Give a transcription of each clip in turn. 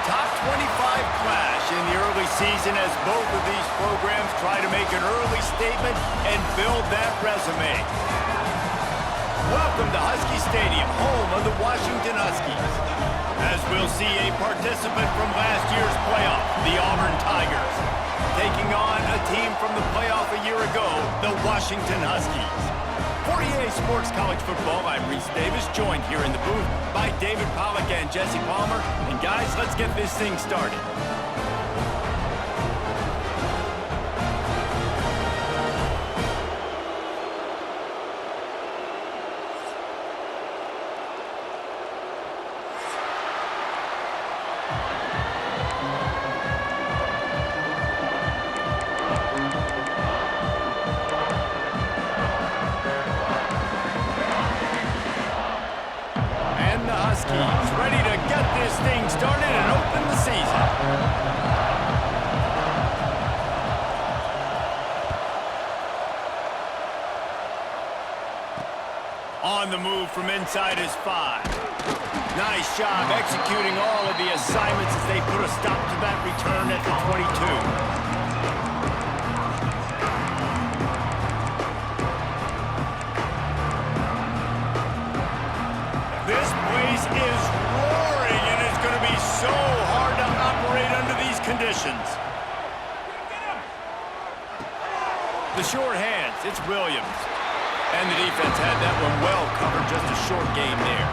top 25 clash in the early season as both of these programs try to make an early statement and build that resume. Welcome to Husky Stadium, home of the Washington Huskies. As we'll see a participant from last year's playoff, the Auburn Tigers, taking on a team from the playoff a year ago, the Washington Huskies. For EA Sports College Football, I'm Reese Davis, joined here in the booth by David Pollack and Jesse Palmer. And guys, let's get this thing started. Huskies ready to get this thing started and open the season. On the move from inside his 5. Nice job executing all of the assignments as they put a stop to that return at the 22. This place is roaring, and it's going to be so hard to operate under these conditions. The short hands, it's Williams. And the defense had that one well covered, just a short game there.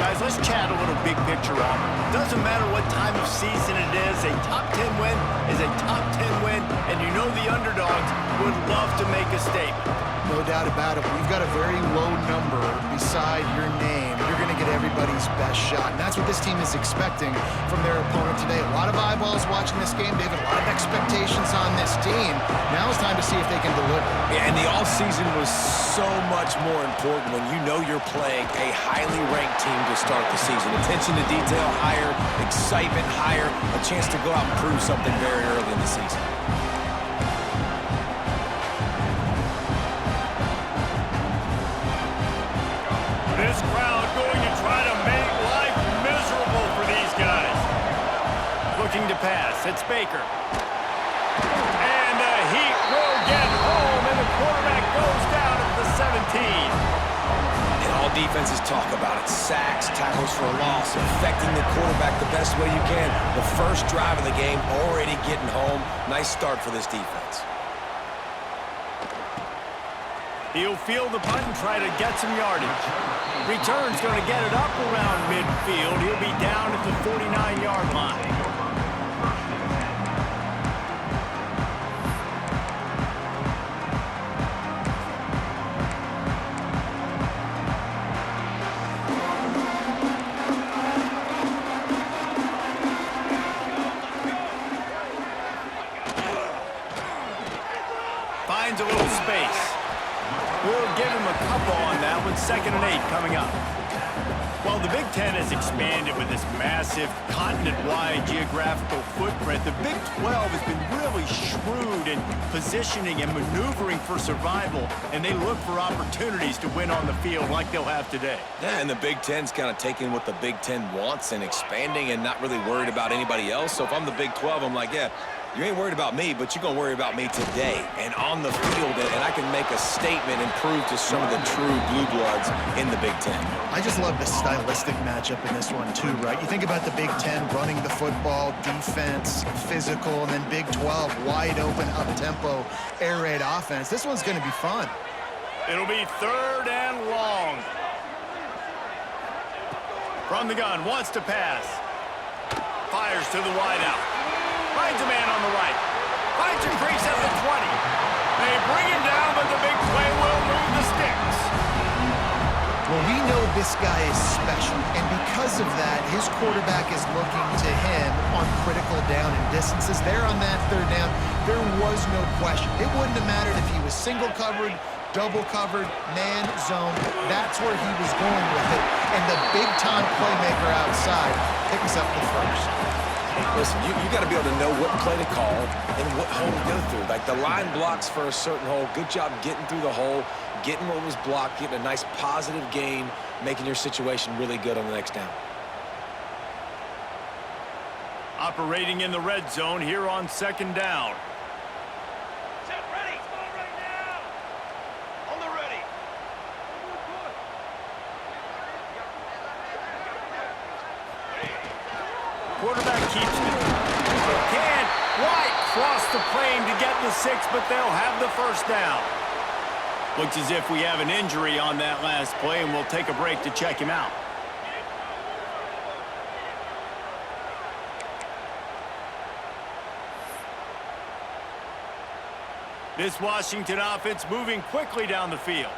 Guys, let's chat a little big picture on it. Doesn't matter what time of season it is, a top 10 win is a top 10 win, and you know the underdogs would love to make a statement. No doubt about it. We've got a very low number beside your name. You're going to get everybody's best shot. And that's what this team is expecting from their opponent today. A lot of eyeballs watching this game, David. A lot of expectations on this team. Now it's time to see if they can deliver. Yeah, and the offseason was so much more important when you know you're playing a highly ranked team to start the season. Attention to detail higher, excitement higher, a chance to go out and prove something very early in the season. This crowd going to try to make life miserable for these guys. Looking to pass, it's Baker. And the Heat will get home, and the quarterback goes down at the 17. And all defenses talk about it. Sacks, tackles for a loss, affecting the quarterback the best way you can. The first drive of the game, already getting home. Nice start for this defense. He'll field the punt and try to get some yardage. Return's going to get it up around midfield. He'll be down at the 49-yard line. Finds a little space. We'll give him a couple on that one. 2nd and 8 coming up. Well, the Big Ten has expanded with this massive continent-wide geographical footprint. The Big 12 has been really shrewd in positioning and maneuvering for survival, and they look for opportunities to win on the field like they'll have today. Yeah, and the Big Ten's kind of taking what the Big Ten wants and expanding and not really worried about anybody else. So if I'm the Big 12, I'm like, yeah, you ain't worried about me, but you're going to worry about me today and on the field, and I can make a statement and prove to some of the true blue bloods in the Big Ten. I just love the stylistic matchup in this one too, right? You think about the Big Ten running the football, defense, physical, and then Big 12, wide open, up-tempo, air raid offense. This one's going to be fun. It'll be 3rd and long. From the gun, wants to pass. Fires to the wideout. Finds a man on the right. Finds him crease at the 20. They bring him down, but the big play will move the sticks. Well, we know this guy is special, and because of that, his quarterback is looking to him on critical down and distances. There on that 3rd down, there was no question. It wouldn't have mattered if he was single covered, double covered, man, zone. That's where he was going with it, and the big-time playmaker outside picks up the first. Listen, you got to be able to know what play to call and what hole to go through. Like the line blocks for a certain hole. Good job getting through the hole, getting what was blocked, getting a nice positive gain, making your situation really good on the next down. Operating in the red zone here on second down. Set ready. Ball right now. On the ready. Quarterback keeps it. Can't quite cross the plane to get the 6, but they'll have the first down. Looks as if we have an injury on that last play, and we'll take a break to check him out. This Washington offense moving quickly down the field.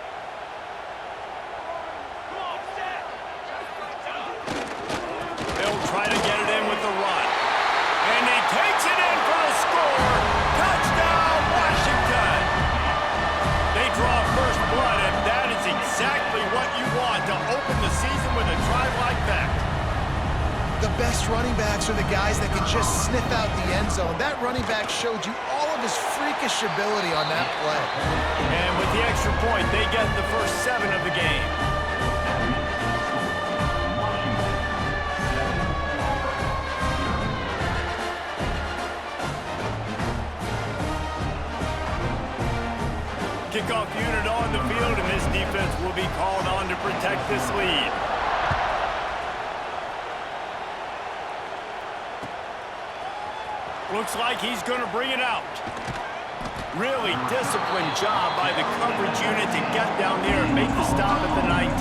They'll try to get it in with the run. And he takes it in for the score. Touchdown, Washington. They draw first blood, and that is exactly what you want to open the season with a drive like that. The best running backs are the guys that can just sniff out the end zone. That running back showed you all of his freakish ability on that play. And with the extra point, they get the first 7 of the game. Kickoff unit on the field, and this defense will be called on to protect this lead. Looks like he's going to bring it out. Really disciplined job by the coverage unit to get down there and make the stop at the 19.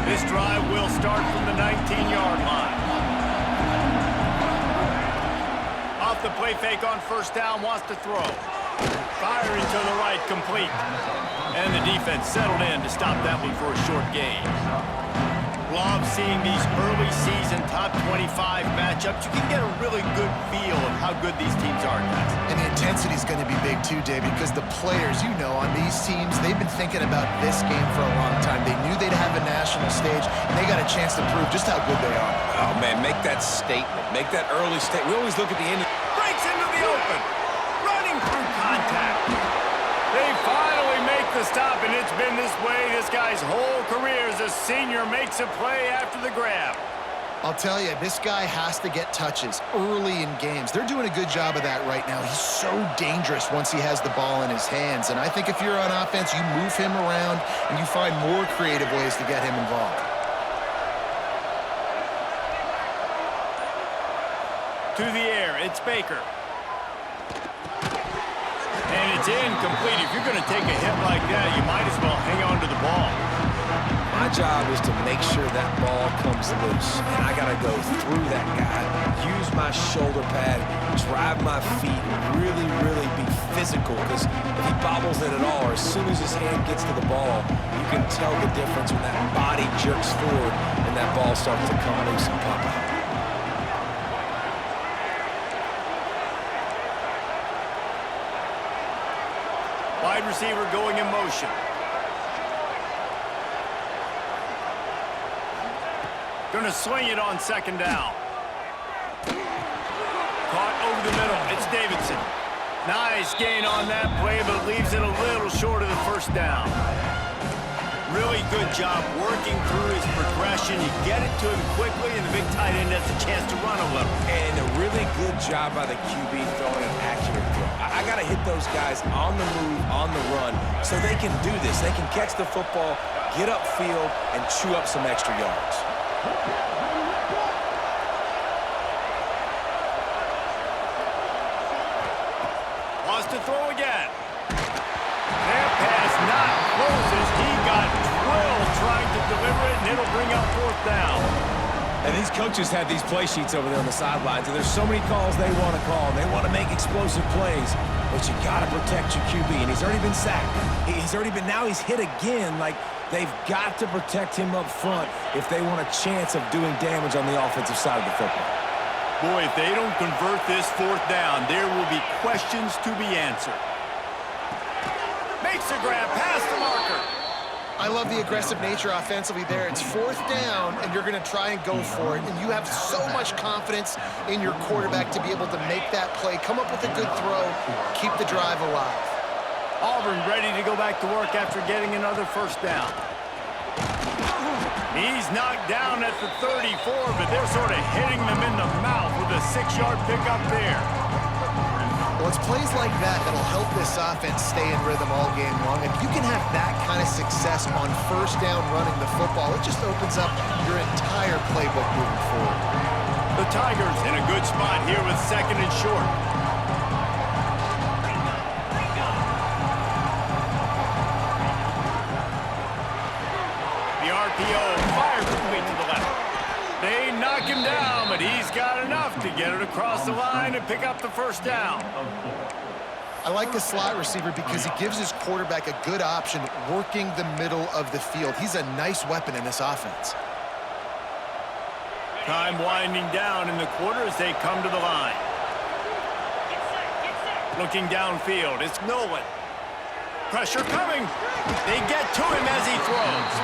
This drive will start from the 19-yard line. Off the play fake on first down, wants to throw. Firing to the right, complete. And the defense settled in to stop that one for a short gain. Love seeing these early season top 25 matchups. You can get a really good feel of how good these teams are, guys. And the intensity is going to be big too, Dave, because the players, you know, on these teams, they've been thinking about this game for a long time. They knew they'd have a national stage, and they got a chance to prove just how good they are. Oh, man, make that statement. Make that early statement. We always look at the end. Breaks into the open. Running through contact. They finally make the stop, and it's been this way this guy's whole career as a senior makes a play after the grab. I'll tell you, this guy has to get touches early in games. They're doing a good job of that right now. He's so dangerous once he has the ball in his hands. And I think if you're on offense, you move him around and you find more creative ways to get him involved. To the air, it's Baker. And it's incomplete. If you're going to take a hit like that, you might as well hang on to the ball. My job is to make sure that ball comes loose, and I got to go through that guy, use my shoulder pad, drive my feet, really, really be physical, because if he bobbles it at all, or as soon as his hand gets to the ball, you can tell the difference when that body jerks forward and that ball starts to come loose and pop out. Wide receiver going in motion. Going to swing it on second down. Caught over the middle. It's Davidson. Nice gain on that play, but leaves it a little short of the first down. Really good job working through his progression. You get it to him quickly, and the big tight end has a chance to run a little. And a really good job by the QB throwing an accurate throw. I got to hit those guys on the move, on the run, so they can do this. They can catch the football, get upfield, and chew up some extra yards. Wants to throw again. That pass not closes. He got drilled trying to deliver it, and it'll bring up fourth down. And these coaches have these play sheets over there on the sidelines, and there's so many calls they want to call. They want to make explosive plays, but you got to protect your QB, and he's already been sacked. Now he's hit again. Like, they've got to protect him up front if they want a chance of doing damage on the offensive side of the football. Boy, if they don't convert this fourth down, there will be questions to be answered. Makes a grab past the marker. I love the aggressive nature offensively there. It's fourth down, and you're going to try and go for it. And you have so much confidence in your quarterback to be able to make that play, come up with a good throw, keep the drive alive. Auburn ready to go back to work after getting another first down. He's knocked down at the 34, but they're sort of hitting them in the mouth with a 6-yard pickup there. Well, it's plays like that that'll help this offense stay in rhythm all game long. If you can have that kind of success on first down running the football, it just opens up your entire playbook moving forward. The Tigers in a good spot here with 2nd and short. The RPO fired complete to the left. They knock him down, but he's got enough to get it across the line and pick up the first down. I like the slot receiver because he gives his quarterback a good option working the middle of the field. He's a nice weapon in this offense. Time winding down in the quarter as they come to the line. Looking downfield, it's Nolan. Pressure coming. They get to him as he throws.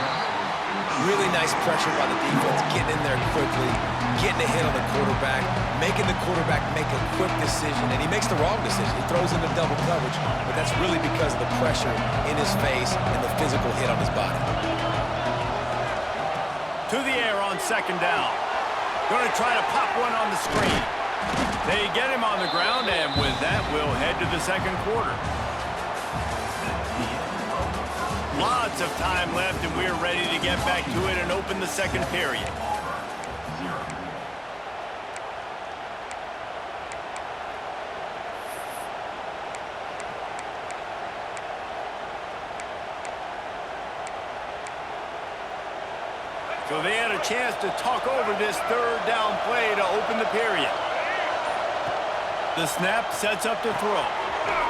Really nice pressure by the defense, getting in there quickly, getting a hit on the quarterback, making the quarterback make a quick decision, and he makes the wrong decision. He throws into double coverage, but that's really because of the pressure in his face and the physical hit on his body. To the air on 2nd down. Going to try to pop one on the screen. They get him on the ground, and with that, we'll head to the 2nd quarter. Lots of time left, and we're ready to get back to it and open the 2nd period. So they had a chance to talk over this 3rd down play to open the period. The snap sets up the throw.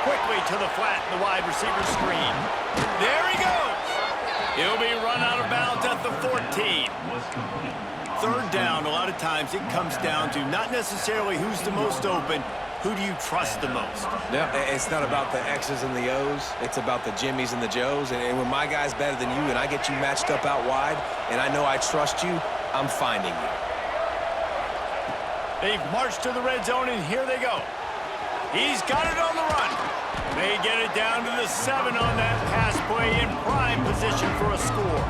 Quickly to the flat, the wide receiver screen. There he goes. He'll be run out of bounds at the 14. 3rd down, a lot of times it comes down to not necessarily who's the most open, who do you trust the most? Yeah, it's not about the X's and the O's. It's about the Jimmys and the Joes. And when my guy's better than you and I get you matched up out wide and I know I trust you, I'm finding you. They've marched to the red zone, and here they go. He's got it on the run. They get it down to the 7 on that pass play in prime position for a score.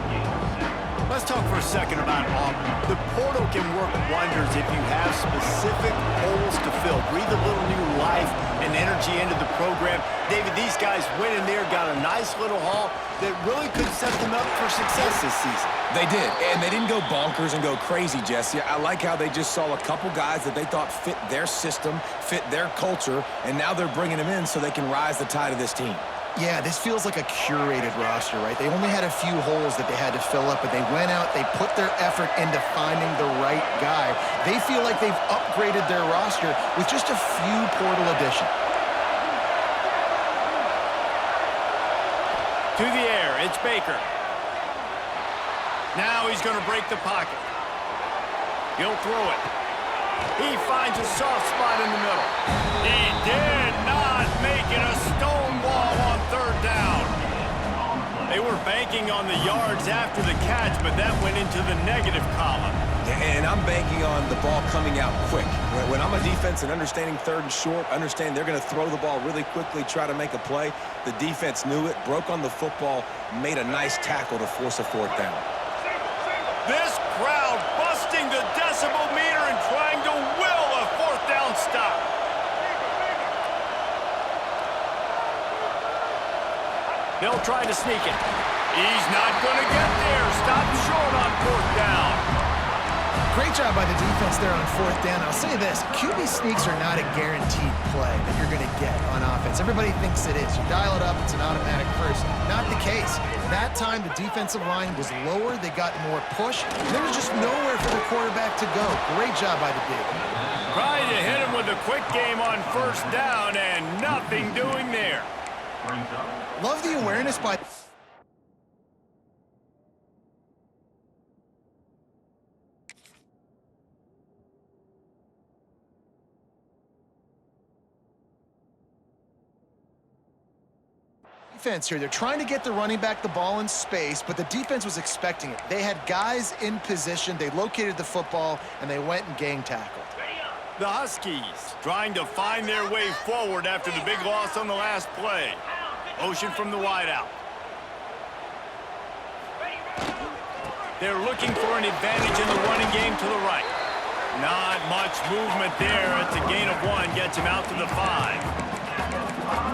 Let's talk for a second about Auburn. The portal can work wonders if you have specific holes to fill. Breathe a little new life and energy into the program. David, these guys went in there, got a nice little haul that really could set them up for success this season. They did, and they didn't go bonkers and go crazy, Jesse. I like how they just saw a couple guys that they thought fit their system, fit their culture, and now they're bringing them in so they can rise the tide of this team. Yeah, this feels like a curated roster, right? They only had a few holes that they had to fill up, but they went out, they put their effort into finding the right guy. They feel like they've upgraded their roster with just a few portal additions. To the air, it's Baker. Now he's going to break the pocket. He'll throw it. He finds a soft spot in the middle. He did not make it a stone wall on 3rd down. They were banking on the yards after the catch, but that went into the negative column. And I'm banking on the ball coming out quick. When I'm a defense and understanding 3rd and short, understand they're going to throw the ball really quickly, try to make a play. The defense knew it, broke on the football, made a nice tackle to force a 4th down. This crowd busting the decibel meter and trying to will a 4th down stop. They'll try to sneak it. He's not going to get there. Stop short on 4th down. Great job by the defense there on 4th down. I'll say this, QB sneaks are not a guaranteed play that you're going to get on offense. Everybody thinks it is. You dial it up, it's an automatic first. Not the case. That time, the defensive line was lower. They got more push. There was just nowhere for the quarterback to go. Great job by the D. Trying to hit him with a quick game on 1st down and nothing doing there. Love the awareness by... defense here. They're trying to get the running back the ball in space, but the defense was expecting it. They had guys in position, they located the football, and they went and gang tackled. The Huskies trying to find their way forward after the big loss on the last play. Motion from the wideout. They're looking for an advantage in the running game to the right. Not much movement there. It's a gain of 1. Gets him out to the 5.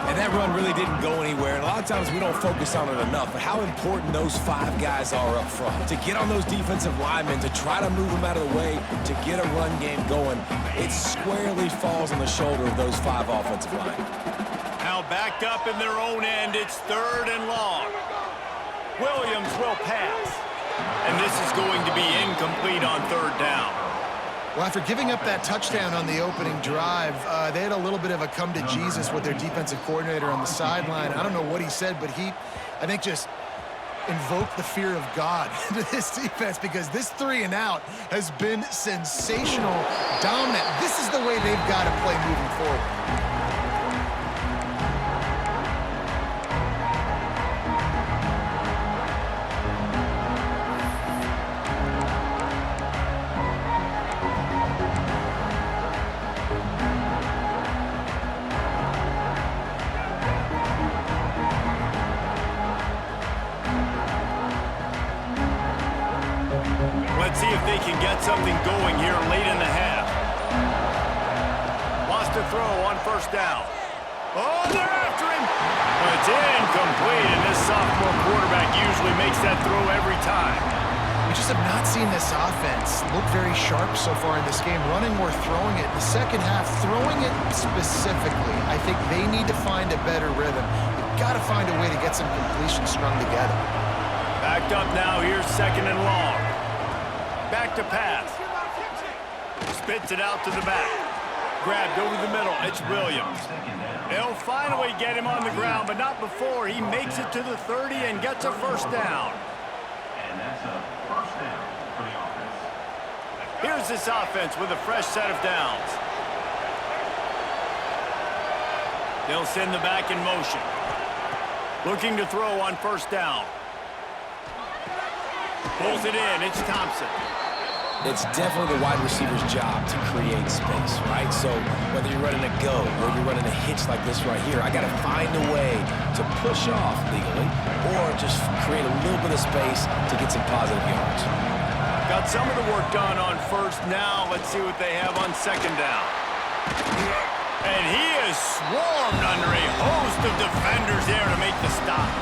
And that run really didn't go anywhere. And a lot of times we don't focus on it enough, but how important those 5 guys are up front. To get on those defensive linemen, to try to move them out of the way, to get a run game going, it squarely falls on the shoulder of those 5 offensive linemen. Now backed up in their own end. It's 3rd and long. Williams will pass. And this is going to be incomplete on 3rd down. Well, after giving up that touchdown on the opening drive, they had a little bit of a come to Jesus with their defensive coordinator on the sideline. I don't know what he said, but he, I think, just invoked the fear of God into this defense, because this 3 and out has been sensational, dominant. This is the way they've got to play moving forward. Let's see if they can get something going here late in the half. Lost a throw on 1st down. Oh, they're after him. It's incomplete, and this sophomore quarterback usually makes that throw every time. We just have not seen this offense look very sharp so far in this game, running or throwing it. In the second half, throwing it specifically, I think they need to find a better rhythm. They've got to find a way to get some completions strung together. Backed up now, here's 2nd and long. Back to pass. Spits it out to the back. Grabbed over the middle. It's Williams. They'll finally get him on the ground, but not before. He makes it to the 30 and gets a 1st down. And that's a 1st down for the offense. Here's this offense with a fresh set of downs. They'll send the back in motion. Looking to throw on 1st down. Pulls it in. It's Thompson. It's definitely the wide receiver's job to create space, right? So whether you're running a go or you're running a hitch like this right here, I got to find a way to push off legally or just create a little bit of space to get some positive yards. Got some of the work done on 1st. Now let's see what they have on 2nd down. And he is swarmed under a host of defenders there to make the stop.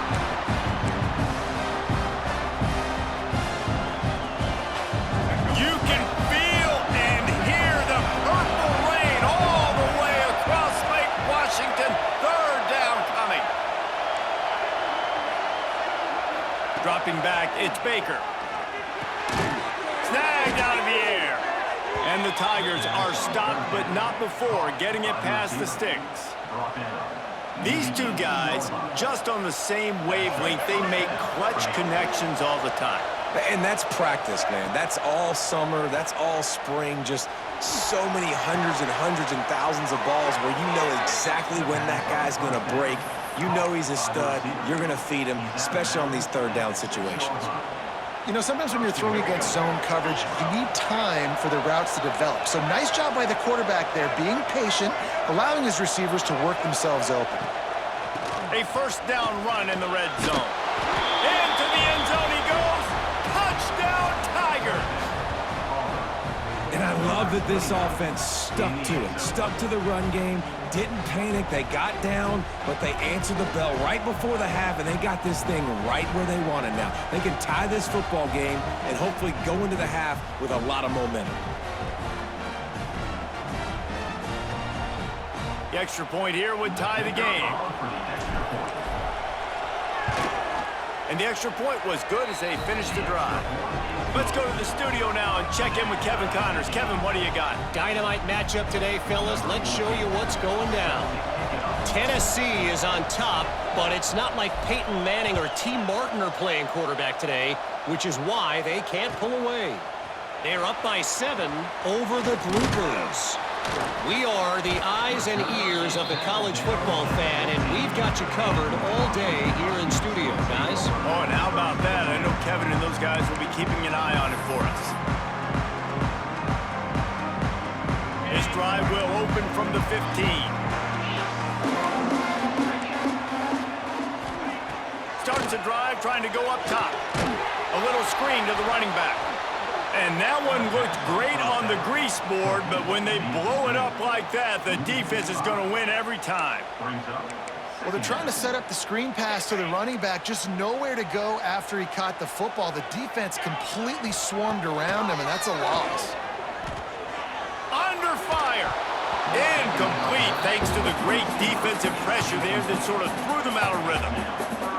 You can feel and hear the purple rain all the way across Lake Washington. 3rd down coming. Dropping back, it's Baker. Snagged out of the air. And the Tigers are stopped, but not before getting it past the sticks. These 2 guys, just on the same wavelength, they make clutch connections all the time. And that's practice, man. That's all summer. That's all spring. Just so many hundreds and thousands of balls where you know exactly when that guy's going to break. You know he's a stud. You're going to feed him, especially on these 3rd down situations. You know, sometimes when you're throwing against zone coverage, you need time for the routes to develop. So nice job by the quarterback there, being patient, allowing his receivers to work themselves open. A 1st down run in the red zone. Into the end zone he goes. Touchdown, Tigers! And I love that this offense stuck to it, stuck to the run game, didn't panic. They got down, but they answered the bell right before the half, and they got this thing right where they want it now. They can tie this football game and hopefully go into the half with a lot of momentum. The extra point here would tie the game. And the extra point was good as they finished the drive. Let's go to the studio now and check in with Kevin Connors. Kevin, what do you got? Dynamite matchup today, fellas. Let's show you what's going down. Tennessee is on top, but it's not like Peyton Manning or T. Martin are playing quarterback today, which is why they can't pull away. They're up by 7 over the Blue Bulls. We are the eyes and ears of the college football fan, and we've got you covered all day here in studio, guys. Oh, and how about that? I know Kevin and those guys will be keeping an eye on it for us. This drive will open from the 15. starts the drive trying to go up top. A little screen to the running back. And that one looked great on the grease board, but when they blow it up like that, the defense is going to win every time. Well, they're trying to set up the screen pass to the running back, just nowhere to go after he caught the football. The defense completely swarmed around him, and that's a loss. Under fire. Incomplete, thanks to the great defensive pressure there that sort of threw them out of rhythm.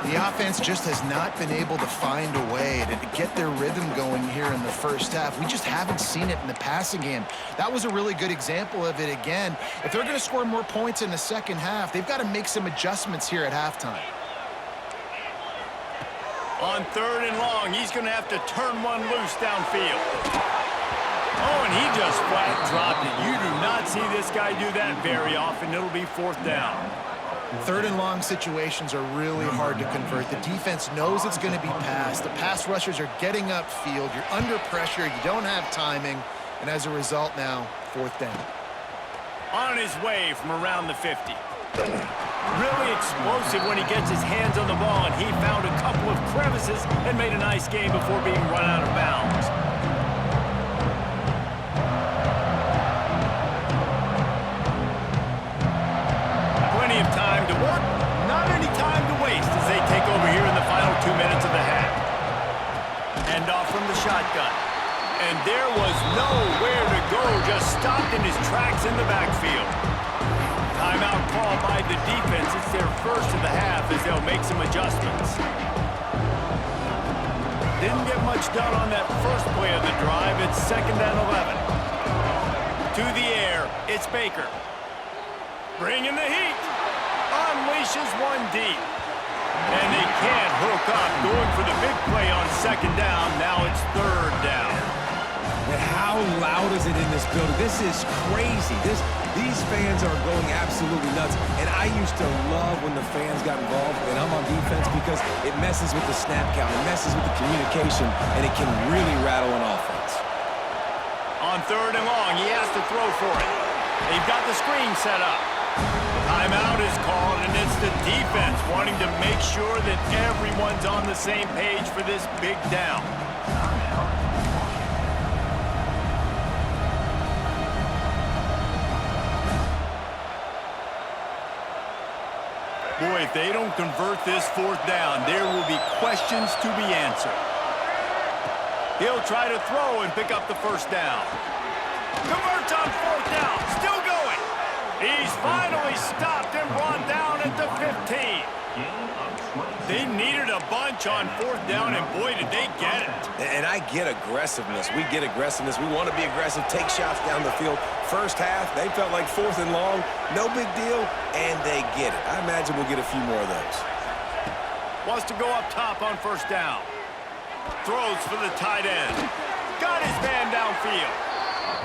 The offense just has not been able to find a way to get their rhythm going here in the first half. We just haven't seen it in the passing game. That was a really good example of it again. If they're going to score more points in the second half, they've got to make some adjustments here at halftime. On 3rd and long, he's going to have to turn one loose downfield. Oh, and he just flat dropped it. You do not see this guy do that very often. It'll be 4th down. 3rd and long situations are really hard to convert. The defense knows it's going to be passed. The pass rushers are getting upfield. You're under pressure. You don't have timing. And as a result now, 4th down. On his way from around the 50. Really explosive when he gets his hands on the ball, and he found a couple of crevices and made a nice game before being run out of bounds. Plenty of time to work, not any time to waste as they take over here in the final 2 minutes of the half. End off from the shotgun. And there was nowhere to go, just stopped in his tracks in the backfield. Timeout call by the defense. It's their first of the half as they'll make some adjustments. Didn't get much done on that first play of the drive. It's 2nd and 11. To the air, it's Baker. Bringing the heat. Unleashes one deep. And they can't hook up. Going for the big play on 2nd down. Now it's 3rd down. And how loud is it in this building? This is crazy. These fans are going absolutely nuts. And I used to love when the fans got involved, and I'm on defense because it messes with the snap count, it messes with the communication, and it can really rattle an offense. On 3rd and long, he has to throw for it. They've got the screen set up. Timeout is called, and it's the defense wanting to make sure that everyone's on the same page for this big down. Boy, if they don't convert this 4th down, there will be questions to be answered. He'll try to throw and pick up the 1st down. Converts on 4th down, still going. He's finally stopped and brought down at the 15. They needed a bunch on 4th down, and boy, did they get it. And I get aggressiveness. We get aggressiveness. We want to be aggressive, take shots down the field. First half, they felt like 4th and long, no big deal, and they get it. I imagine we'll get a few more of those. Wants to go up top on 1st down. Throws for the tight end. Got his man downfield.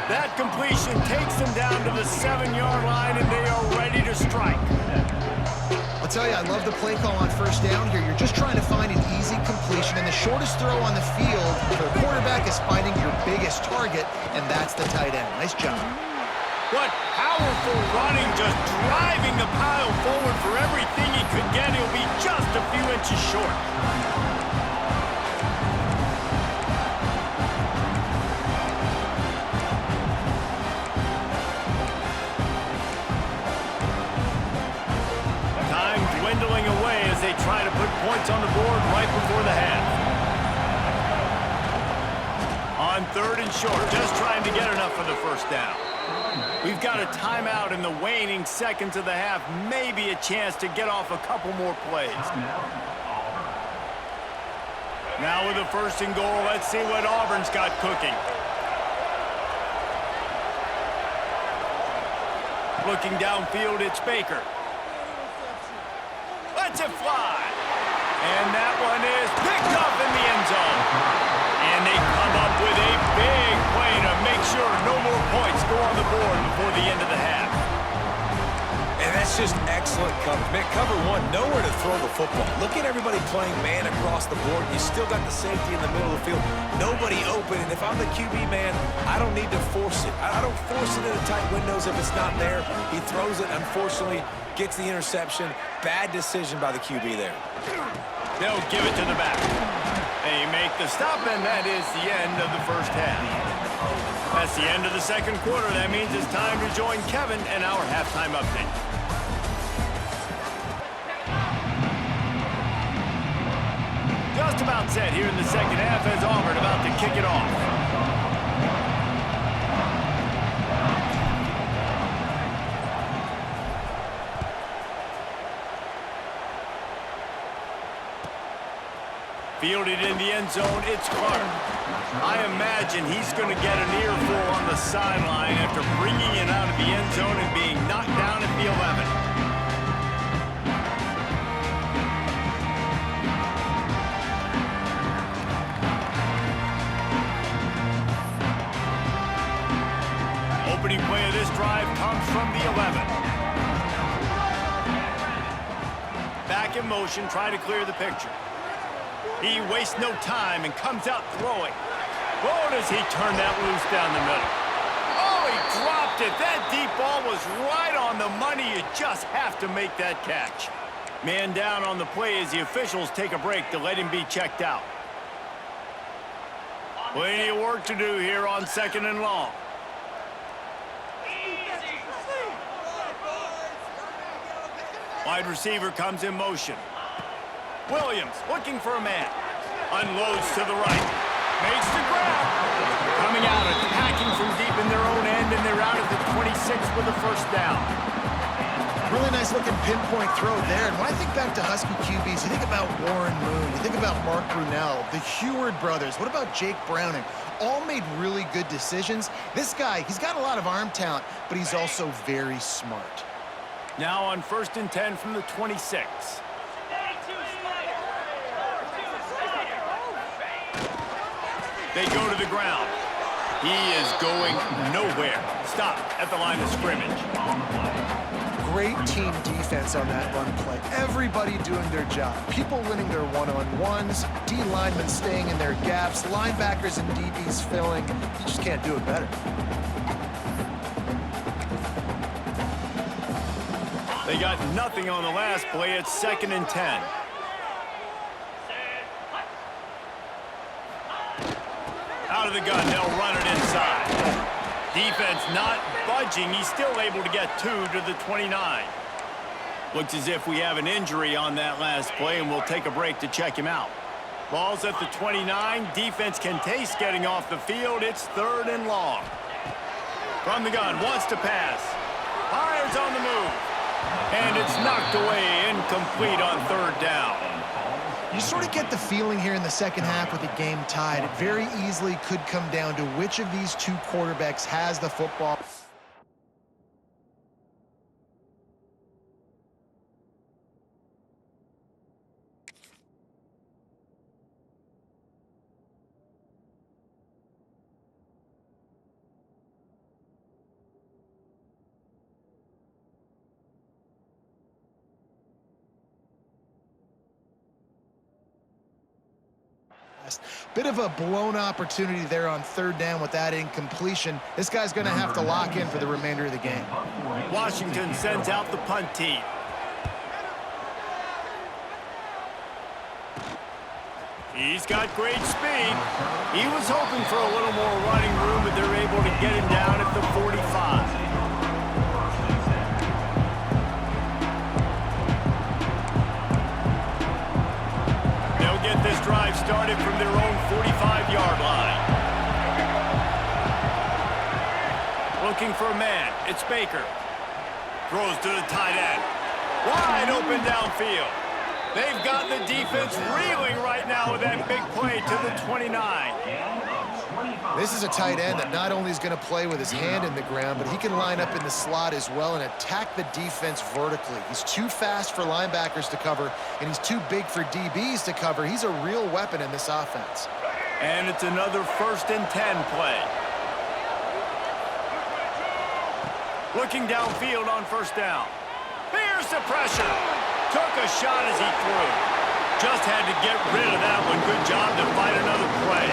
That completion takes them down to the 7-yard line, and they are ready to strike. I'll tell you, I love the play call on 1st down here. You're just trying to find an easy completion, and the shortest throw on the field for the quarterback is finding your biggest target, and that's the tight end. Nice job. What powerful running, just driving the pile forward for everything he could get. He'll be just a few inches short. Dwindling away as they try to put points on the board right before the half. On 3rd and short, just trying to get enough for the 1st down. We've got a timeout in the waning seconds of the half, maybe a chance to get off a couple more plays. Now with a 1st and goal, let's see what Auburn's got cooking. Looking downfield, it's Baker. Lets it fly. And that one is picked up in the end zone. And they come up with a big play to make sure no more points go on the board before the end of the half. And that's just excellent coverage. Man, cover one, nowhere to throw the football. Look at everybody playing man across the board. You still got the safety in the middle of the field. Nobody open. And if I'm the QB man, I don't need to force it. I don't force it into tight windows if it's not there. He throws it, unfortunately, gets the interception. Bad decision by the QB there. They'll give it to the back. They make the stop, and that is the end of the first half. That's the end of the second quarter. That means it's time to join Kevin and our halftime update. Just about set here in the second half as Auburn about to kick it off. Fielded in the end zone, it's Clark. I imagine he's going to get an earful on the sideline after bringing it out of the end zone and being knocked down at the 11. Opening play of this drive comes from the 11. Back in motion, try to clear the picture. He wastes no time and comes out throwing. Oh, does he turn that loose down the middle. Oh, he dropped it. That deep ball was right on the money. You just have to make that catch. Man down on the play as the officials take a break to let him be checked out. Plenty of work to do here on 2nd and long. Wide receiver comes in motion. Williams looking for a man. Unloads to the right. Makes the grab. Coming out, attacking from deep in their own end, and they're out at the 26 with a first down. Really nice looking pinpoint throw there. And when I think back to Husky QBs, you think about Warren Moon, you think about Mark Brunell, the Heward brothers. What about Jake Browning? All made really good decisions. This guy, he's got a lot of arm talent, but he's also very smart. Now on 1st and 10 from the 26. They go to the ground. He is going nowhere. Stop at the line of scrimmage. Great team defense on that run play. Everybody doing their job. People winning their one-on-ones, D linemen staying in their gaps, linebackers and DBs filling. You just can't do it better. They got nothing on the last play. It's 2nd and 10. Out of the gun, they'll run it inside. Defense not budging. He's still able to get 2 to the 29. Looks as if we have an injury on that last play, and we'll take a break to check him out. Ball's at the 29. Defense can taste getting off the field. It's 3rd and long. From the gun, wants to pass. Fires on the move. And it's knocked away, incomplete on 3rd down. You sort of get the feeling here in the second half with the game tied. It very easily could come down to which of these two quarterbacks has the football. Bit of a blown opportunity there on 3rd down with that incompletion. This guy's going to have to lock in for the remainder of the game. Washington sends out the punt team. He's got great speed. He was hoping for a little more running room, but they're able to get him down at the 45. Get this drive started from their own 45-yard line. Looking for a man. It's Baker. Throws to the tight end. Wide open downfield. They've got the defense reeling right now with that big play to the 29. This is a tight end that not only is going to play with his hand in the ground, but he can line up in the slot as well and attack the defense vertically. He's too fast for linebackers to cover, and he's too big for DBs to cover. He's a real weapon in this offense. And it's another 1st and 10 play. Looking downfield on 1st down. Here's the pressure. Took a shot as he threw. Just had to get rid of that one. Good job to fight another play.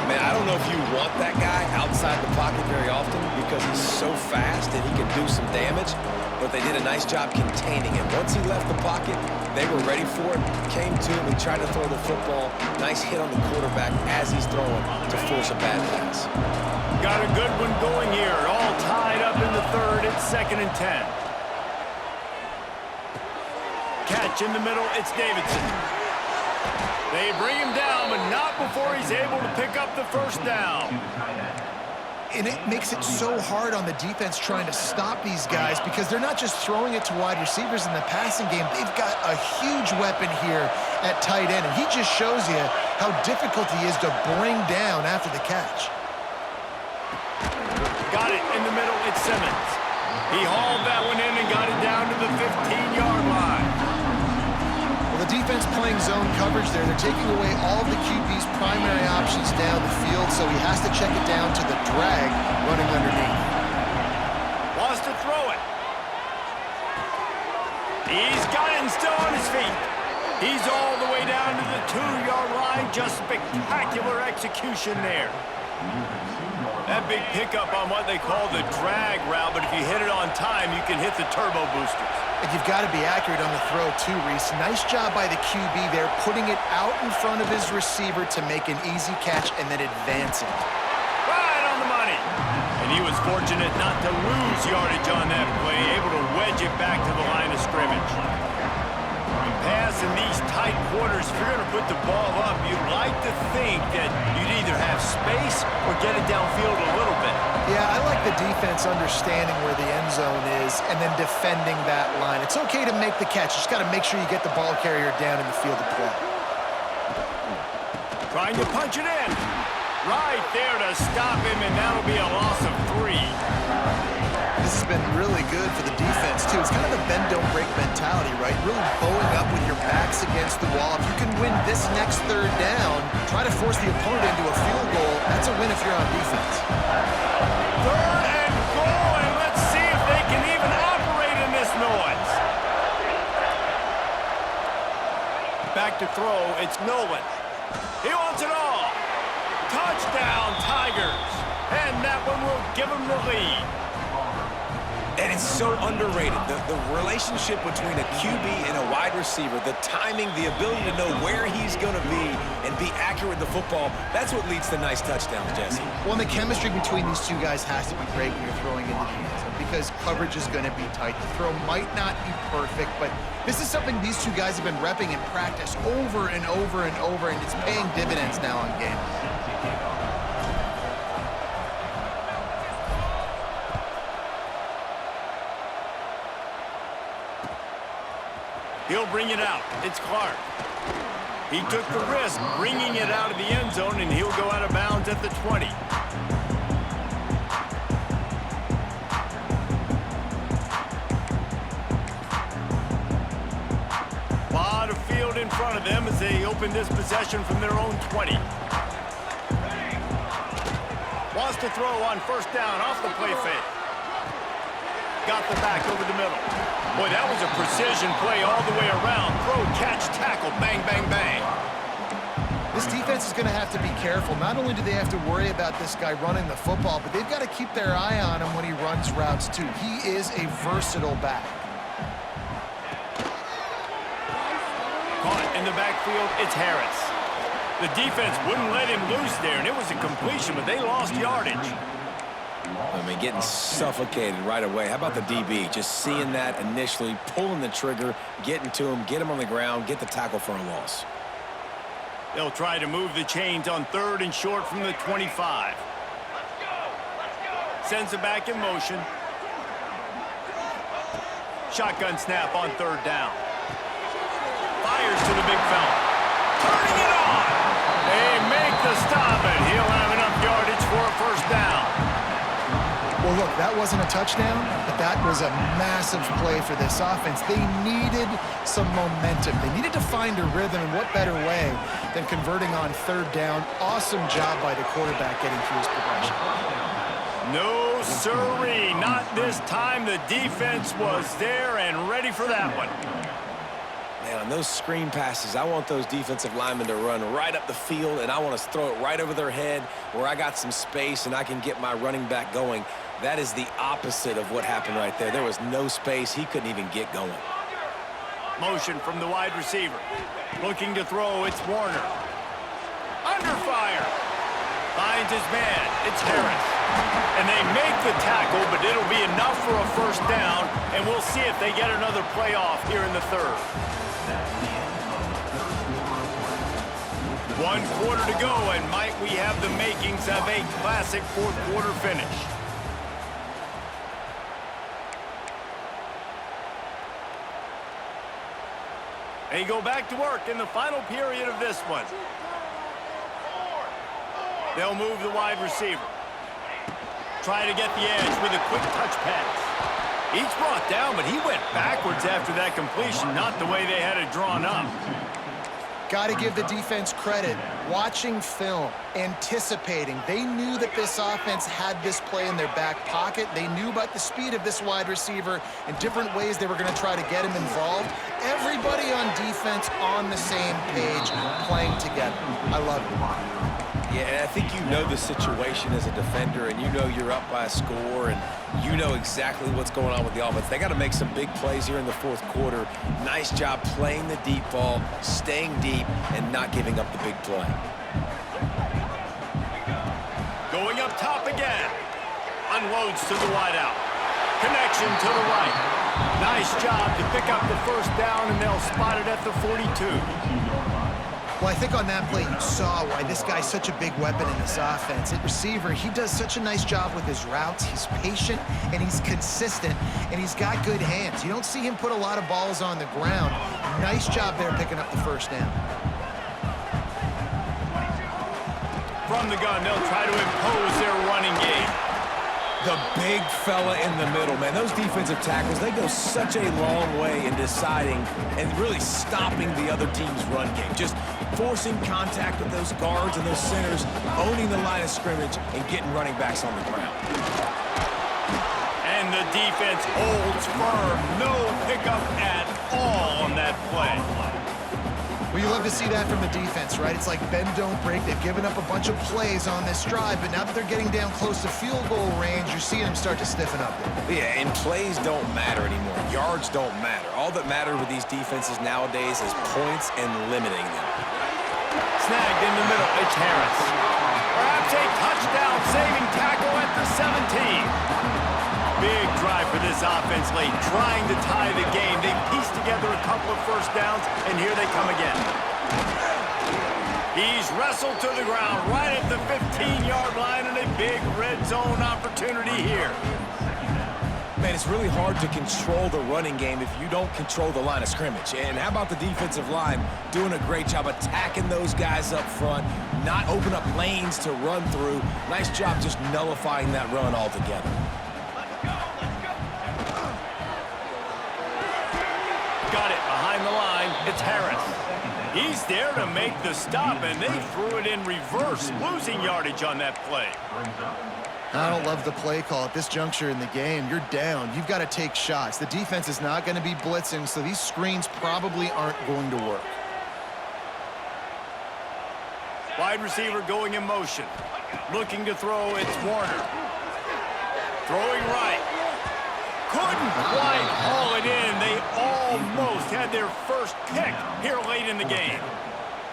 Man, I don't know if you want that guy outside the pocket very often because he's so fast and he can do some damage, but they did a nice job containing him. Once he left the pocket, they were ready for it, came to him, he tried to throw the football. Nice hit on the quarterback as he's throwing to force a bad pass. Got a good one going here. All tied up in the third. It's 2nd and 10. Catch in the middle. It's Davidson. They bring him down, but not before he's able to pick up the first down. And it makes it so hard on the defense trying to stop these guys because they're not just throwing it to wide receivers in the passing game. They've got a huge weapon here at tight end, and he just shows you how difficult he is to bring down after the catch. Got it in the middle. It's Simmons. He hauled that one in and got it down to the 15-yard line. Well, the defense playing zone coverage there. They're taking away all of the QB's primary options down the field, so he has to check it down to the drag running underneath. Wants to throw it. He's got it and still on his feet. He's all the way down to the 2-yard line. Just spectacular execution there. That big pickup on what they call the drag route, but if you hit it on time, you can hit the turbo boosters. And you've got to be accurate on the throw too, Reese. Nice job by the QB there, putting it out in front of his receiver to make an easy catch and then advancing. Right on the money. And he was fortunate not to lose yardage on that play, able to wedge it back to the line of scrimmage. Pass in these tight quarters, if you're going to put the ball up, you'd like to think that you'd either have space or get it downfield a little bit. Yeah, I like the defense understanding where the end zone is and then defending that line. It's okay to make the catch. You just got to make sure you get the ball carrier down in the field of play. Trying to punch it in. Right there to stop him, and that'll be a loss of 3. This has been really good for the defense, too. It's kind of a bend-don't-break mentality, right? Really bowing up with your backs against the wall. If you can win this next third down, try to force the opponent into a field goal. That's a win if you're on defense. 3rd and goal, and let's see if they can even operate in this noise. Back to throw, it's Nolan. He wants it all. Touchdown, Tigers. And that one will give them the lead. And it's so underrated. The relationship between a QB and a wide receiver, the timing, the ability to know where he's going to be and be accurate with the football, that's what leads to nice touchdowns, Jesse. Well, and the chemistry between these two guys has to be great when you're throwing into the end zone because coverage is going to be tight. The throw might not be perfect, but this is something these two guys have been repping in practice over and over and over, and it's paying dividends now on games. He'll bring it out. It's Clark. He took the risk bringing it out of the end zone, and he'll go out of bounds at the 20. Lot of field in front of them as they open this possession from their own 20. Wants to throw on first down off the play fake. Got the back over the middle. Boy, that was a precision play all the way around. Throw, catch, tackle, bang, bang, bang. This defense is going to have to be careful. Not only do they have to worry about this guy running the football, but they've got to keep their eye on him when he runs routes, too. He is a versatile back. Caught in the backfield, it's Harris. The defense wouldn't let him loose there, and it was a completion, but they lost yardage. I mean, getting suffocated right away. How about the DB? Just seeing that initially, pulling the trigger, getting to him, get him on the ground, get the tackle for a loss. They'll try to move the chains on 3rd and short from the 25. Sends it back in motion. Shotgun snap on 3rd down. Fires to the big fella. Turning it on. They make the stop, and he'll have enough yardage for a first down. Well, look, that wasn't a touchdown, but that was a massive play for this offense. They needed some momentum. They needed to find a rhythm, and what better way than converting on 3rd down. Awesome job by the quarterback getting through his progression. No, sirree, not this time. The defense was there and ready for that one. Man, on those screen passes, I want those defensive linemen to run right up the field, and I want to throw it right over their head where I got some space and I can get my running back going. That is the opposite of what happened right there. There was no space. He couldn't even get going. Motion from the wide receiver. Looking to throw, it's Warner. Under fire. Finds his man. It's Harris. And they make the tackle, but it'll be enough for a first down, and we'll see if they get another playoff here in the third. 1 quarter to go, and might we have the makings of a classic fourth quarter finish. They go back to work in the final period of this one. They'll move the wide receiver. Try to get the edge with a quick touch pass. He's brought down, but he went backwards after that completion, not the way they had it drawn up. Got to give the defense credit. Watching film, anticipating. They knew that this offense had this play in their back pocket. They knew about the speed of this wide receiver and different ways they were going to try to get him involved. Everybody on defense on the same page, playing together. I love it. Yeah, I think you know the situation as a defender, and you know you're up by a score, and you know exactly what's going on with the offense. They got to make some big plays here in the fourth quarter. Nice job playing the deep ball, staying deep, and not giving up the big play. Going up top again. Unloads to the wideout. Connection to the right. Nice job to pick up the first down, and they'll spot it at the 42. Well, I think on that play you saw why this guy's such a big weapon in this offense. At receiver, he does such a nice job with his routes. He's patient, and he's consistent, and he's got good hands. You don't see him put a lot of balls on the ground. Nice job there picking up the first down. From the gun, they'll try to impose their running game. The big fella in the middle, man. Those defensive tackles, they go such a long way in deciding and really stopping the other team's run game. Just forcing contact with those guards and those centers, owning the line of scrimmage, and getting running backs on the ground. And the defense holds firm. No pickup at all on that play. Well, you love to see that from the defense, right? It's like bend, don't break. They've given up a bunch of plays on this drive, but now that they're getting down close to field goal range, you're seeing them start to stiffen up. Yeah, and plays don't matter anymore. Yards don't matter. All that matters with these defenses nowadays is points and limiting them. Snagged in the middle. It's Harris. Perhaps a touchdown-saving tackle at the 17. Big drive for this offense late, trying to tie the game. They pieced together a couple of first downs, and here they come again. He's wrestled to the ground right at the 15-yard line, and a big red zone opportunity here. Man, it's really hard to control the running game if you don't control the line of scrimmage. And how about the defensive line doing a great job attacking those guys up front, not open up lanes to run through. Nice job just nullifying that run altogether. Got it behind the line. It's Harris. He's there to make the stop, and they threw it in reverse, losing yardage on that play. I don't love the play call at this juncture in the game. You're down. You've got to take shots. The defense is not going to be blitzing, so these screens probably aren't going to work. Wide receiver going in motion. Looking to throw, it's Warner. Throwing right. Couldn't quite haul it in. They almost had their first pick here late in the game.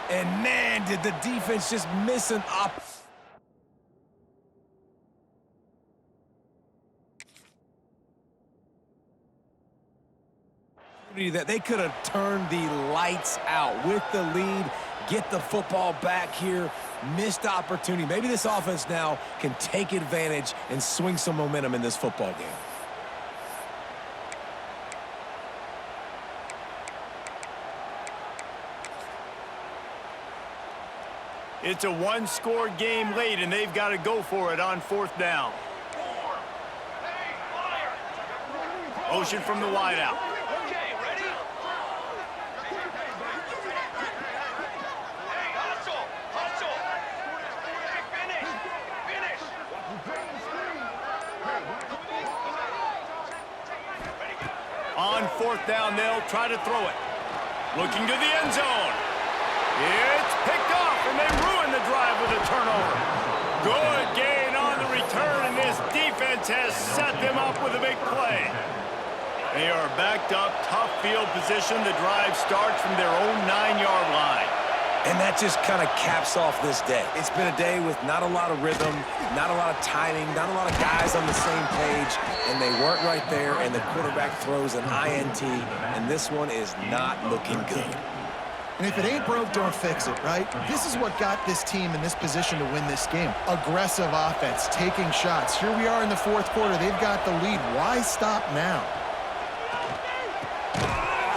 And man, did the defense just miss an opportunity that they could have turned the lights out with the lead, get the football back here. Missed opportunity. Maybe this offense now can take advantage and swing some momentum in this football game. It's a one-score game late, and they've got to go for it on fourth down. Motion from the wideout. Okay, ready? Hey, hustle! Hustle! Hey, finish! Finish! On fourth down, they'll try to throw it. Looking to the end zone. It's picked off, and they ruin the drive with a turnover. Good gain on the return, and this defense has set them up with a big play. They are backed up, tough field position. The drive starts from their own 9-yard line. And that just kind of caps off this day. It's been a day with not a lot of rhythm, not a lot of timing, not a lot of guys on the same page, and they weren't right there, and the quarterback throws an INT, and this one is not looking good. And if it ain't broke, don't fix it, right? This is what got this team in this position to win this game. Aggressive offense, taking shots. Here we are in the fourth quarter. They've got the lead. Why stop now?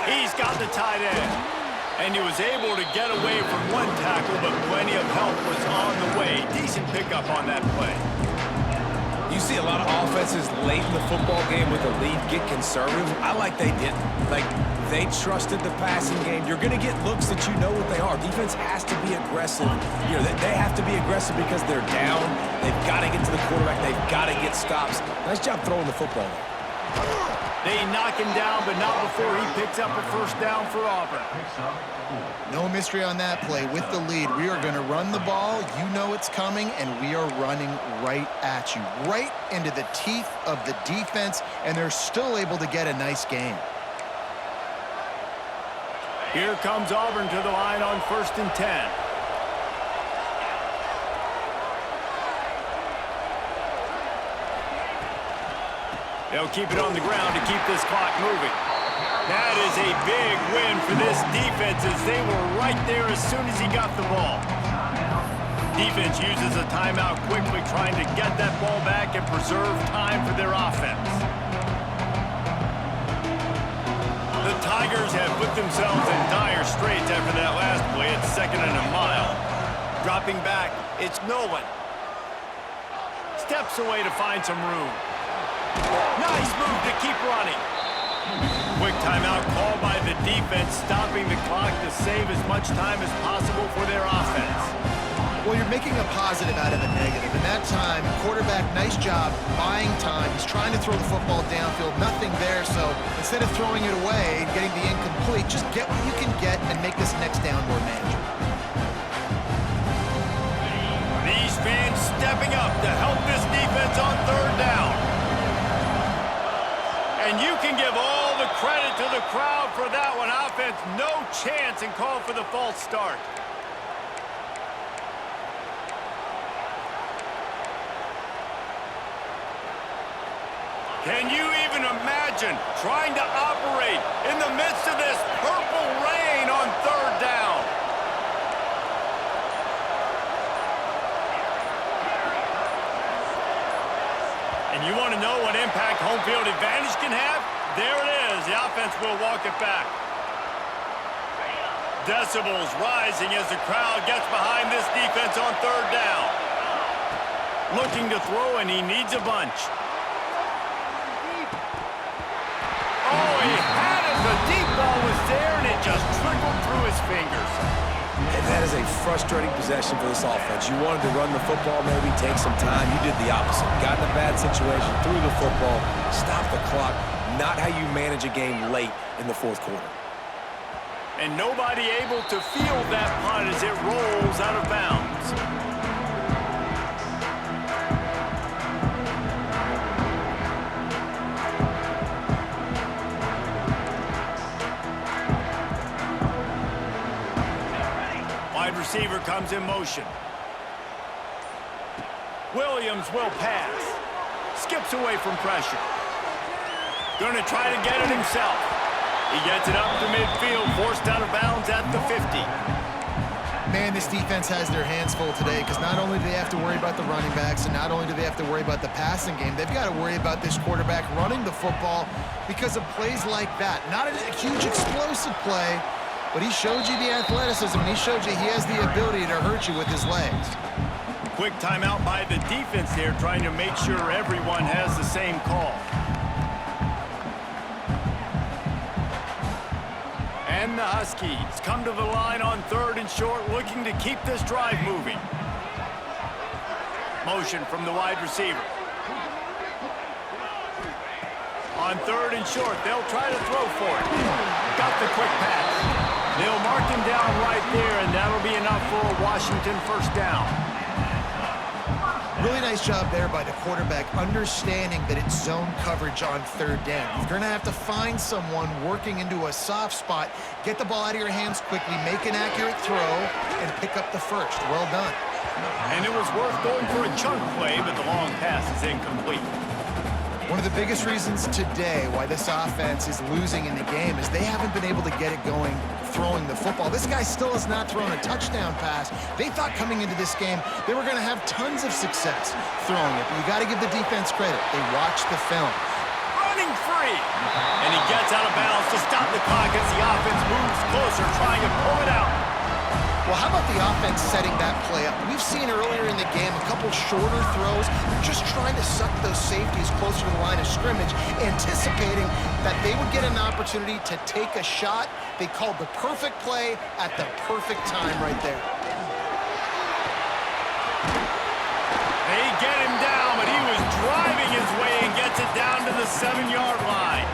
He's got the tight end, and he was able to get away from one tackle, but plenty of help was on the way. Decent pickup on that play. You see a lot of offenses late in the football game with a lead get conservative. I like they didn't. Like, they trusted the passing game. You're going to get looks that you know what they are. Defense has to be aggressive. You know, they have to be aggressive because they're down. They've got to get to the quarterback. They've got to get stops. Nice job throwing the football there. They knock him down, but not before he picks up a first down for Auburn. No mystery on that play. With the lead, we are going to run the ball. You know it's coming, and we are running right at you, right into the teeth of the defense, and they're still able to get a nice gain. Here comes Auburn to the line on 1st and 10. They'll keep it on the ground to keep this clock moving. That is a big win for this defense as they were right there as soon as he got the ball. Defense uses a timeout quickly, trying to get that ball back and preserve time for their offense. The Tigers have put themselves in dire straits after that last play. It's 2nd and a mile. Dropping back, it's Nolan. Steps away to find some room. Nice move to keep running. Quick timeout called by the defense, stopping the clock to save as much time as possible for their offense. Well, you're making a positive out of a negative. In that time, quarterback, nice job buying time. He's trying to throw the football downfield. Nothing there, so instead of throwing it away and getting the incomplete, just get what you can get and make this next down more manageable. These fans stepping up to help this defense on 3rd down. And you can give all the credit to the crowd for that one. Offense, no chance, and call for the false start. Can you even imagine trying to operate in the midst of this purple rain on 3rd down? And you want to know what impact home field advantage can have? There it is. The offense will walk it back. Decibels rising as the crowd gets behind this defense on 3rd down. Looking to throw, and he needs a bunch. Oh, he had it. The deep ball was there, and it just trickled through his fingers. And that is a frustrating possession for this offense. You wanted to run the football, maybe take some time. You did the opposite. Got in a bad situation, threw the football, stopped the clock. Not how you manage a game late in the 4th quarter. And nobody able to field that punt as it rolls out of bounds. Wide receiver comes in motion. Williams will pass. Skips away from pressure. Going to try to get it himself. He gets it up to midfield, forced out of bounds at the 50. Man, this defense has their hands full today because not only do they have to worry about the running backs and not only do they have to worry about the passing game, they've got to worry about this quarterback running the football because of plays like that. Not a huge explosive play, but he showed you the athleticism, and he showed you he has the ability to hurt you with his legs. Quick timeout by the defense there, trying to make sure everyone has the same call. And the Huskies come to the line on 3rd and short, looking to keep this drive moving. Motion from the wide receiver. On 3rd and short, they'll try to throw for it. Got the quick pass. They'll mark him down right there, and that'll be enough for a Washington first down. Really nice job there by the quarterback, understanding that it's zone coverage on third down. You're going to have to find someone working into a soft spot, get the ball out of your hands quickly, make an accurate throw, and pick up the first. Well done. And it was worth going for a chunk play, but the long pass is incomplete. One of the biggest reasons today why this offense is losing in the game is they haven't been able to get it going throwing the football. This guy still has not thrown a touchdown pass. They thought coming into this game they were going to have tons of success throwing it. But you got to give the defense credit. They watched the film. Running free. And he gets out of bounds to stop the clock as the offense moves closer, trying to pull it out. Well, how about the offense setting that play up? We've seen earlier in the game a couple shorter throws. They're just trying to suck those safeties closer to the line of scrimmage, anticipating that they would get an opportunity to take a shot. They called the perfect play at the perfect time right there. They get him down, but he was driving his way and gets it down to the 7-yard line.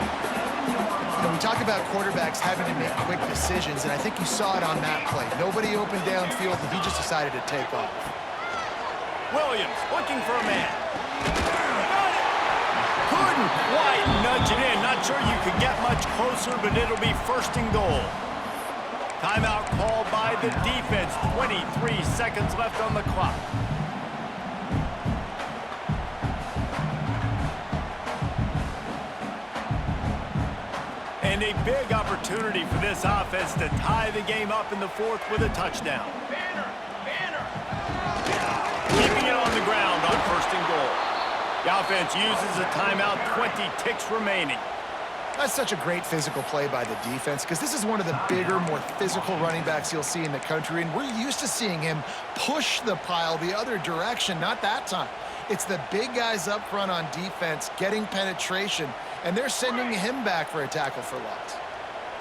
We talk about quarterbacks having to make quick decisions, and I think you saw it on that play. Nobody opened downfield, and he just decided to take off. Williams looking for a man. Couldn't quite nudge it in. Not sure you could get much closer, but it'll be first and goal. Timeout called by the defense. 23 seconds left on the clock. And a big opportunity for this offense to tie the game up in the fourth with a touchdown. Keeping it on the ground on first and goal. The offense uses a timeout, 20 ticks remaining. That's such a great physical play by the defense because this is one of the bigger, more physical running backs you'll see in the country, and we're used to seeing him push the pile the other direction, not that time. It's the big guys up front on defense getting penetration, and they're sending him back for a tackle for loss.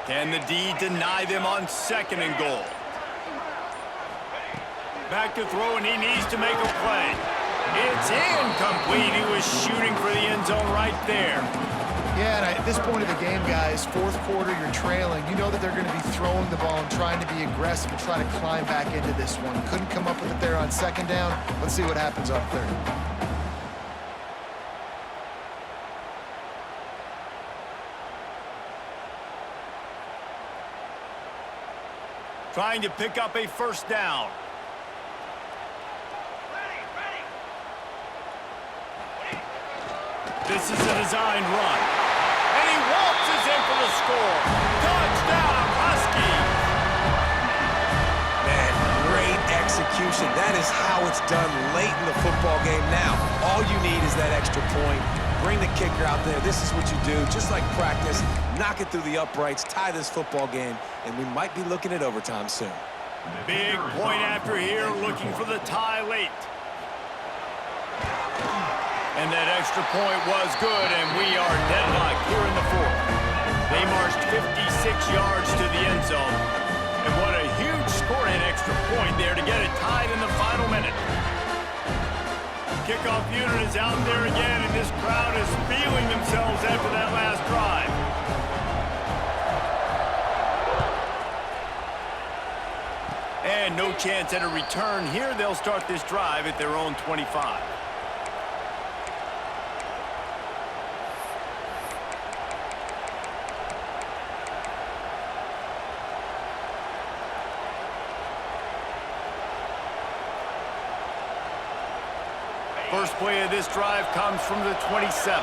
Can the D deny them on second and goal? Back to throw, and he needs to make a play. It's incomplete. He was shooting for the end zone right there. Yeah, and at this point of the game, guys, fourth quarter, you're trailing. You know that they're going to be throwing the ball and trying to be aggressive and try to climb back into this one. Couldn't come up with it there on second down. Let's see what happens on third. Trying to pick up a first down. This is a designed run. And he waltzes in for the score. Touchdown, Huskies! Man, great execution. That is how it's done late in the football game now. All you need is that extra point. Bring the kicker out there. This is what you do. Just like practice, knock it through the uprights, tie this football game, and we might be looking at overtime soon. Big point after here, looking for the tie late. And that extra point was good, and we are deadlocked here in the fourth. They marched 56 yards to the end zone. And what a huge scoring extra point there to get it tied in the final minute. Kickoff unit is out there again, and this crowd is feeling themselves after that last drive. And no chance at a return here. They'll start this drive at their own 25. First play of this drive comes from the 27.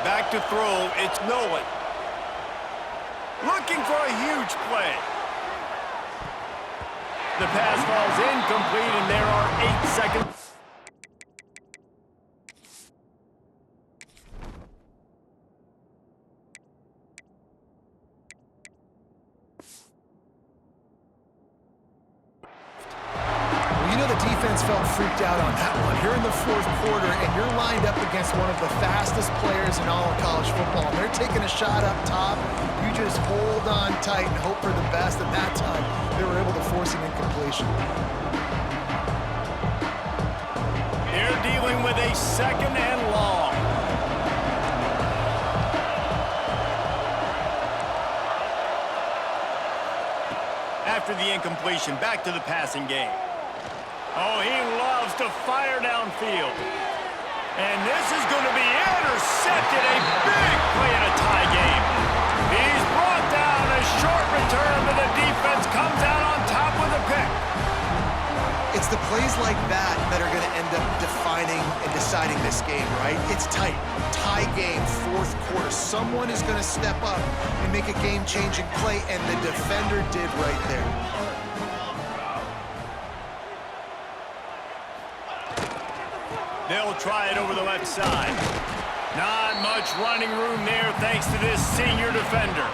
Back to throw, it's Nolan. Looking for a huge play. The pass falls incomplete, and there are 8 seconds. Felt freaked out on that one. You're in the fourth quarter, and you're lined up against one of the fastest players in all of college football. And they're taking a shot up top. You just hold on tight and hope for the best. At that time, they were able to force an incompletion. They're dealing with a second and long. after the incompletion. Back to the passing game. Oh, he loves to fire downfield. And this is going to be intercepted. A big play in a tie game. He's brought down. A short return, but the defense comes out on top with a pick. It's the plays like that that are going to end up defining and deciding this game, right? It's tight. Tie game, fourth quarter. Someone is going to step up and make a game-changing play, and the defender did right there. They'll try it over the left side. Not much running room there thanks to this senior defender.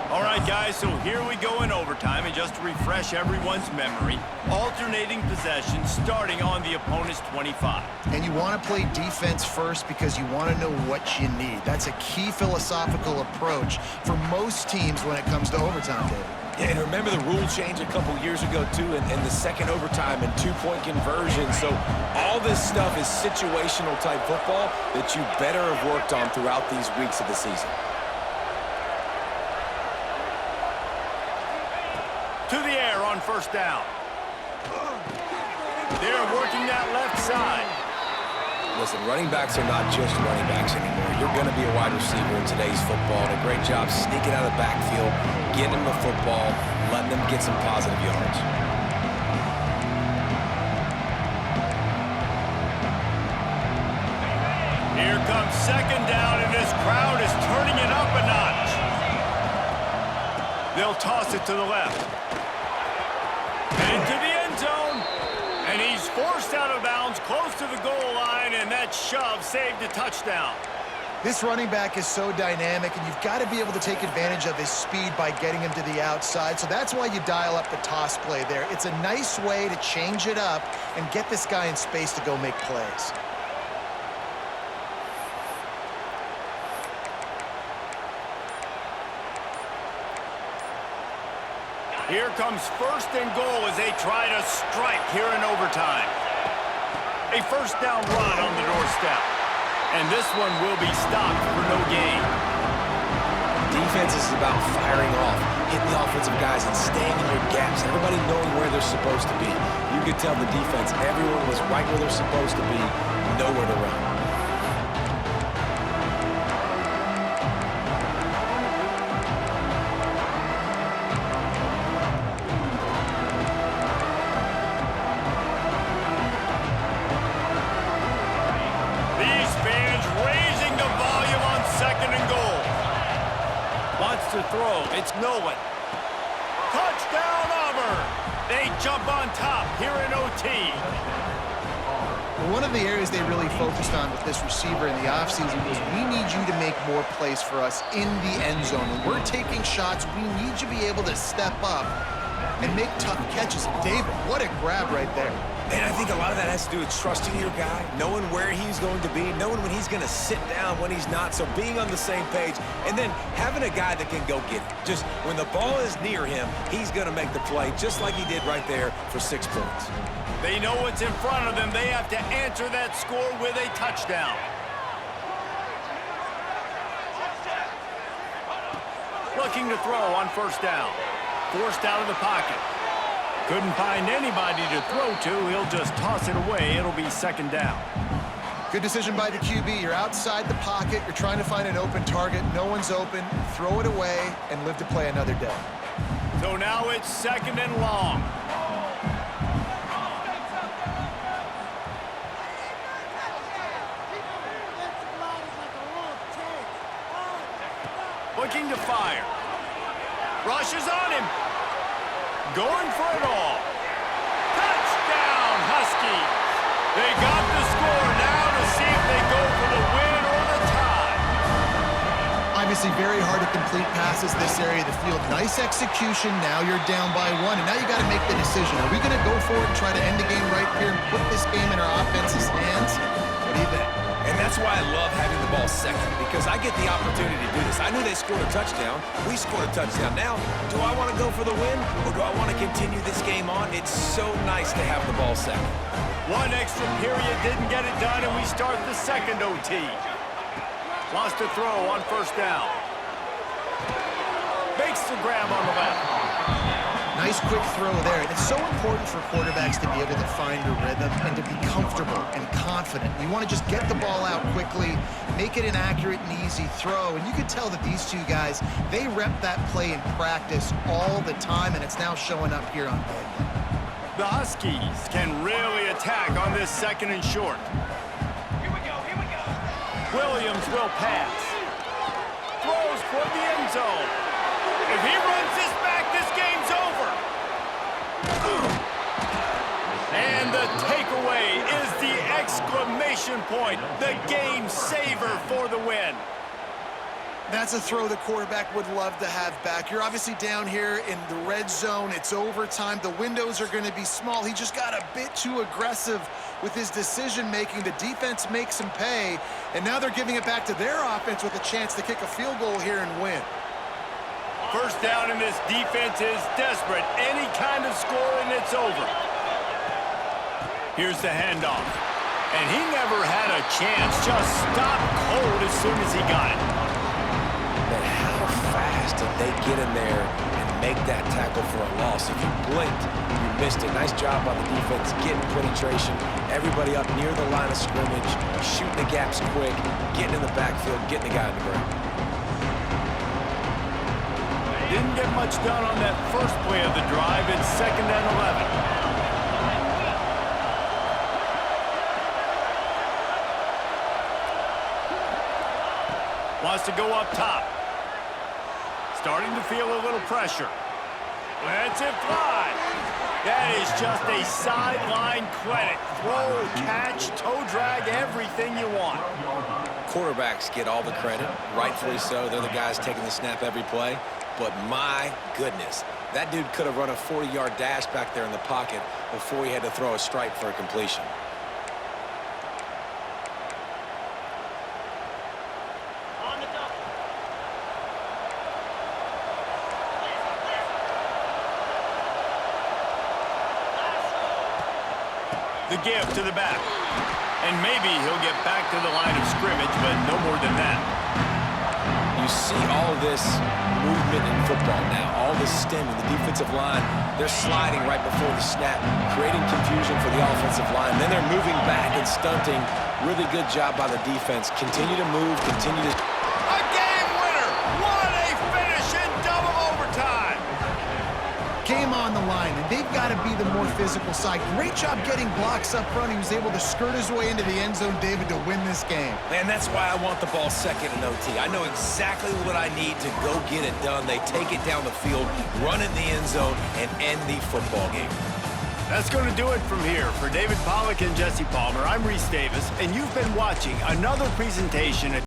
All right, guys, so here we go in overtime, and just to refresh everyone's memory, alternating possession starting on the opponent's 25. And you want to play defense first because you want to know what you need. That's a key philosophical approach for most teams when it comes to overtime, David. Yeah, and remember the rule change a couple years ago, too, and the second overtime and two-point conversion. So all this stuff is situational type football that you better have worked on throughout these weeks of the season. To the air on first down. They're working that left side. Listen, running backs are not just running backs anymore. You're going to be a wide receiver in today's football. And a great job sneaking out of the backfield, getting them the football, letting them get some positive yards. Here comes second down, and this crowd is turning it up a notch. They'll toss it to the left. Into the end zone. And he's forced out of bounds close to the goal line, and that shove saved a touchdown. This running back is so dynamic, and you've got to be able to take advantage of his speed by getting him to the outside. So that's why you dial up the toss play there. It's a nice way to change it up and get this guy in space to go make plays. Here comes first and goal as they try to strike here in overtime. A first down run on the doorstep. And this one will be stopped for no gain. Defense is about firing off, hitting the offensive guys and staying in their gaps. Everybody knowing where they're supposed to be. You could tell the defense, everyone was right where they're supposed to be, nowhere to run. To throw, it's Nolan. Touchdown, Auburn! They jump on top here in OT. One of the areas they really focused on with this receiver in the offseason was we need you to make more plays for us in the end zone. When we're taking shots, we need you to be able to step up and make tough catches. David, what a grab right there. And I think a lot of that has to do with trusting your guy, knowing where he's going to be, knowing when he's going to sit down, when he's not, so being on the same page, and then having a guy that can go get it. Just when the ball is near him, he's going to make the play, just like he did right there for 6 points. They know what's in front of them. They have to answer that score with a touchdown. Looking to throw on first down. Forced out of the pocket. Couldn't find anybody to throw to. He'll just toss it away. It'll be second down. Good decision by the QB. You're outside the pocket. You're trying to find an open target. No one's open. Throw it away and live to play another day. So now it's second and long. Looking to fire. Rushes on him. Going for it all. Touchdown, Huskies. They got the score now to see if they go for the win or the tie. Obviously very hard to complete passes this area of the field. Nice execution. Now you're down by 1, and now you got to make the decision. Are we going to go for it and try to end the game right here and put this game in our offense's hands? What do you think? And that's why I love having the ball second, because I get the opportunity to do this. I knew they scored a touchdown. We scored a touchdown. Now, do I want to go for the win, or do I want to continue this game on? It's so nice to have the ball second. One extra period didn't get it done, and we start the second OT. Wants to throw on first down. Big makes the grab on the left. Nice quick throw there. And it's so important for quarterbacks to be able to find a rhythm and to be comfortable and confident. You want to just get the ball out quickly, make it an accurate and easy throw. And you can tell that these two guys, they rep that play in practice all the time, and it's now showing up here on Bagman. The Huskies can really attack on this 2nd and short. Here we go, here we go. Williams will pass. Throws toward the end zone. If he runs this back, this game's over. And the takeaway is the exclamation point, the game saver for the win. That's a throw the quarterback would love to have back. You're obviously down here in the red zone. It's overtime. The windows are going to be small. He just got a bit too aggressive with his decision-making. The defense makes him pay, and now they're giving it back to their offense with a chance to kick a field goal here and win. First down, and this defense is desperate. Any kind of score, and it's over. Here's the handoff. And he never had a chance. Just stopped cold as soon as he got it. But how fast did they get in there and make that tackle for a loss? If you blinked, you missed it. Nice job by the defense getting penetration. Everybody up near the line of scrimmage, shooting the gaps quick, getting in the backfield, getting the guy on the ground. Didn't get much done on that first play of the drive. It's 2nd and 11. Wants to go up top. Starting to feel a little pressure. Lets it fly. That is just a sideline credit. Throw, catch, toe drag, everything you want. Quarterbacks get all the credit, rightfully so. They're the guys taking the snap every play. But my goodness, that dude could have run a 40-yard dash back there in the pocket before he had to throw a strike for a completion. On the double. The give to the back. And maybe he'll get back to the line of scrimmage, but no more than that. You see all this movement in football now, all this stemming, the defensive line, they're sliding right before the snap, creating confusion for the offensive line. Then they're moving back and stunting. Really good job by the defense. Continue to move, continue to... A game winner! What a finish in double overtime! Game on the line, and they've got to be the more physical side. Great job getting blocks up front. He was able to skirt his way into the end zone, David, to win this game. Man, that's why I want the ball 2nd in OT. I know exactly what I need to go get it done. They take it down the field, run it in the end zone, and end the football game. That's going to do it from here. For David Pollack and Jesse Palmer, I'm Reese Davis, and you've been watching another presentation at